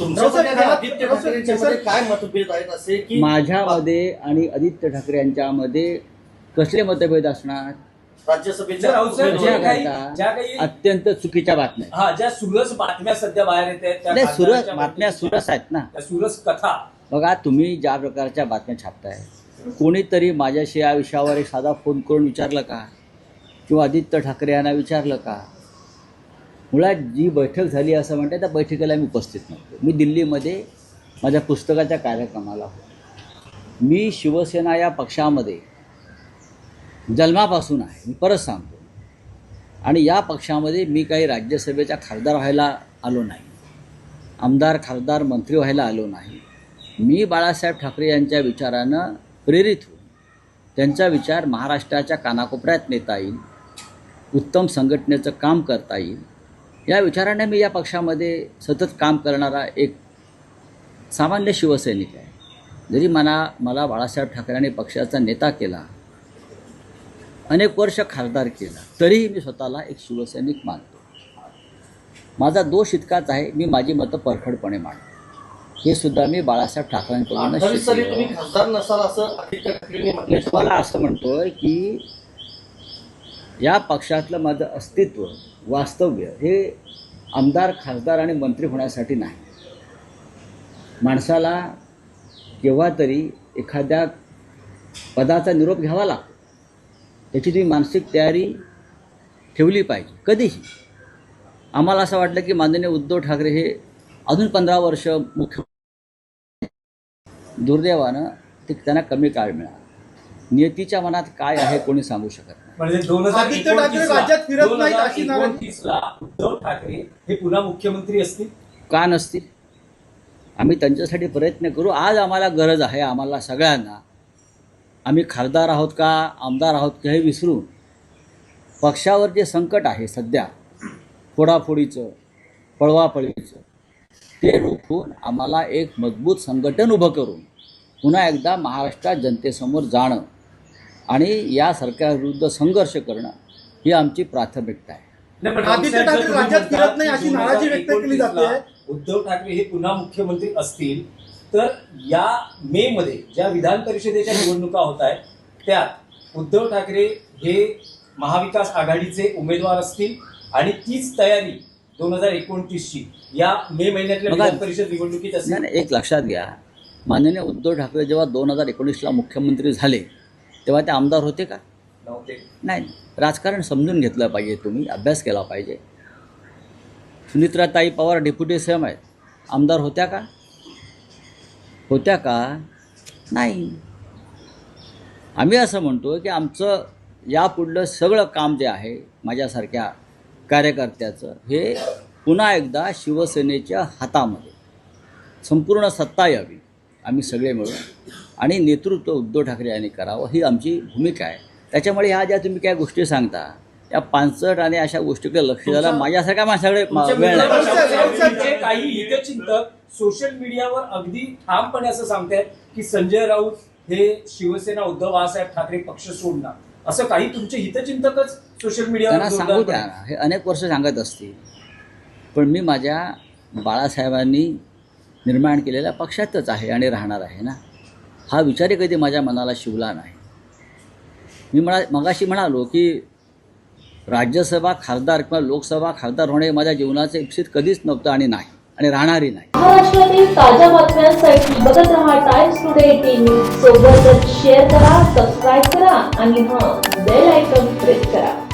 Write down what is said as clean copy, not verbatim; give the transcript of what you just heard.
आदित्य ठाकरेंच्यामध्ये काय मतभेद आहेत असे की माझ्यामध्ये आणि आदित्य ठाकरे यांच्यामध्ये कसले मतभेद असणार? राज्यसभेच्या अत्यंत चुकीच्या बातम्या. हा, ज्या सुरस बातम्या सध्या बाहेर येत आहेत नाही, सुरस बातम्या सुरस आहेत ना. त्या सुरस कथा बघा, तुम्ही ज्या प्रकारच्या बातम्या छापताय, कोणीतरी माझ्याशी या विषयावर एक साधा फोन करून विचारलं का, किंवा आदित्य ठाकरे यांना विचारलं का? मुळात जी बैठक झाली असं म्हणते, त्या बैठकीला मी उपस्थित नव्हतो. मी दिल्लीमध्ये माझ्या पुस्तकाच्या कार्यक्रमाला होतो. मी शिवसेना या पक्षामध्ये जन्मापासून आहे, मी परत सांगतो. आणि या पक्षामध्ये मी काही राज्यसभेचा खासदार व्हायला आलो नाही, आमदार खासदार मंत्री व्हायला आलो नाही. मी बाळासाहेब ठाकरे यांच्या विचारानं प्रेरित होऊन त्यांचा विचार महाराष्ट्राच्या कानाकोपऱ्यात नेता येईल, उत्तम संघटनेचं काम करता येईल, या विचाराने मी या पक्षामध्ये सतत काम करणारा एक सामान्य शिवसैनिक आहे. जरी मला बाळासाहेब ठाकरेंनी पक्षाचा नेता केला, अनेक वर्ष खासदार केला, तरीही मी स्वतःला एक शिवसैनिक मानतो. माझा दोष इतकाच आहे, मी माझी मतं परखडपणे मांडतो. हे सुद्धा मी बाळासाहेब ठाकरेंकडून मला असं म्हणतोय की या पक्षातलं माझं अस्तित्व, वास्तव्य हे आमदार खासदार आणि मंत्री होण्यासाठी नाही. माणसाला केव्हा तरी एखाद्या पदाचा निरोप घ्यावा लागतो, त्याची तुम्ही मानसिक तयारी ठेवली पाहिजे. कधीही आम्हाला असं वाटलं की माननीय उद्धव ठाकरे हे अजून 15 वर्ष मुख्य, दुर्दैवानं ते त्यांना कमी काळ मिळाला. नियतीच्या मनात काय आहे कोणी सांगू शकत नाही. म्हणजे 2029ला उद्धव ठाकरे हे पुन्हा मुख्यमंत्री असतील का नसतील? आम्ही त्यांच्यासाठी प्रयत्न करू. आज आम्हाला गरज आहे, आम्हाला सगळ्यांना, आम्ही खासदार आहोत का आमदार आहोत का हे विसरून पक्षावर जे संकट आहे सध्या, फोडाफोडीचं, पळवापळीचं, ते रोखून आम्हाला एक मजबूत संघटन उभं करून पुन्हा एकदा महाराष्ट्रात जनतेसमोर जाणं आणि या सरकारविरुद्ध संघर्ष करणं ही आमची प्राथमिकता आहे. आदित्य ठाकरे राज्यात फिरत नाही अशी नाराजी व्यक्त केली जाते. उद्धव ठाकरे हे पुन्हा मुख्यमंत्री असतील तर या मे मध्ये ज्या विधान परिषदेच्या निवडणुका होत आहेत त्यात उद्धव ठाकरे हे महाविकास आघाडीचे उमेदवार असतील आणि तीच तयारी 2029ची या मे महिन्यातल्या विधान परिषद निवडणुकीत असेल. एक लक्षात घ्या, माननीय उद्धव ठाकरे जेव्हा 2019ला मुख्यमंत्री झाले तेव्हा ते आमदार होते का? नाही. राजकारण समजून घेतलं पाहिजे, तुम्ही अभ्यास केला पाहिजे. सुनित्राताई पवार डेप्युटी सीएम आहेत, आमदार होत्या का? होत्या का? नाही. आम्ही असं म्हणतो की आमचं यापुढलं सगळं काम जे आहे माझ्यासारख्या कार्यकर्त्याचं, हे पुन्हा एकदा शिवसेनेच्या हातामध्ये संपूर्ण सत्ता यावी, आम्ही सगळे मिळून, आणि नेतृत्व उद्धव ठाकरे यांनी करावं, ही आमची भूमिका आहे. त्याच्यामुळे ह्या ज्या तुम्ही काय गोष्टी सांगता, या पानसट आणि अशा गोष्टीकडे लक्ष द्यायला माझ्यासारख्या माणसाकडे वेळ नाही. काही हितचिंतक सोशल मीडियावर अगदी ठामपणे असं सांगतायत की संजय राऊत हे शिवसेना उद्धव बाळासाहेब ठाकरे पक्ष सोडणार, असं काही तुमचे हितचिंतकच सोशल मीडियावर त्यांना सांगू द्या ना, हे अनेक वर्ष सांगत असतील. पण मी माझ्या बाळासाहेबांनी निर्माण केलेल्या पक्षातच आहे आणि राहणार आहे ना. हा विचारही कधी माझ्या मनाला शिवला नाही. मी मगाशी म्हणालो की राज्यसभा खासदार किंवा लोकसभा खासदार होणे माझ्या जीवनाचं इप्सित कधीच नव्हतं आणि नाही, आणि राहणारही नाही. महाराष्ट्रातील ताज्या बातम्यांसाठी बघत रहा टाइम्स टुडे टीव्ही. सोबतच शेअर करा, सबस्क्राईब करा आणि बेल आयकॉन प्रेस करा.